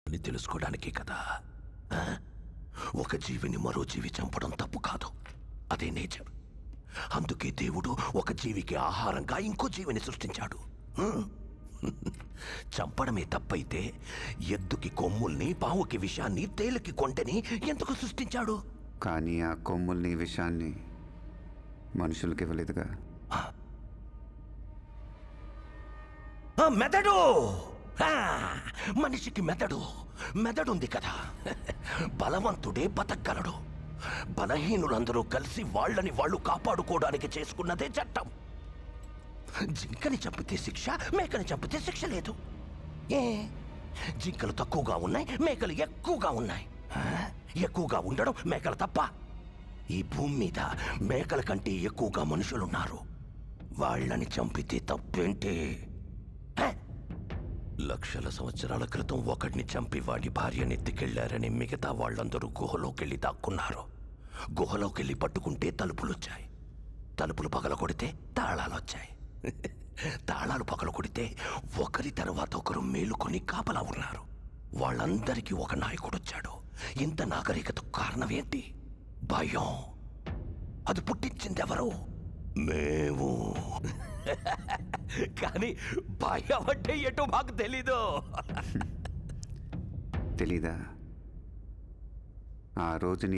అని తెలుసుకోవడానికే కదా. ఆ? ఒక జీవిని మరో జీవి చంపడం తప్పు కాదు, అదే నేచర్. అందుకే దేవుడు ఒక జీవికి ఆహారంగా ఇంకో జీవిని సృష్టించాడు. చంపడమే తప్పైతే ఎద్దుకి కొమ్ముల్ని, పావుకి విషాన్ని, తేలుకి కొంటని ఎందుకు సృష్టించాడు? కానీ ఆ కొమ్ముల్ని, విషాన్ని మనుషులకి ఇవ్వలేదుగా. మెదడు, మనిషికి మెదడుంది కదా. బలవంతుడే బతకగలడు. బలహీనులందరూ కలిసి వాళ్ళని వాళ్ళు కాపాడుకోవడానికి చేసుకున్నదే చట్టం. జింకని చంపితే శిక్ష, మేకని చంపితే శిక్ష లేదు. ఏ జింకలు తక్కువగా ఉన్నాయి, మేకలు ఎక్కువగా ఉన్నాయి. ఎక్కువగా ఉండడం మేకల తప్ప? ఈ భూమి మీద మేకల కంటే ఎక్కువగా మనుషులున్నారు. వాళ్ళని చంపితే తప్పేంటి? లక్షల సంవత్సరాల క్రితం ఒకడిని చంపి వాడి భార్యనెత్తికెళ్లారని మిగతా వాళ్ళందరూ గుహలోకెళ్ళి దాక్కున్నారు. గుహలోకెళ్ళి పట్టుకుంటే తలుపులొచ్చాయి. తలుపులు పగల కొడితే తాళాలొచ్చాయి. తాళాలు పగల కొడితే ఒకరి తర్వాత ఒకరు మేలుకొని కాపలా ఉన్నారు. వాళ్ళందరికీ ఒక నాయకుడొచ్చాడు. ఇంత నాగరికతకు కారణం ఏంటి? భయం. అది పుట్టించిందెవరు? మేము. కానీ భయం అంటే ఎటో మాకు తెలీదు. తెలీదా? ఆ రోజు నీ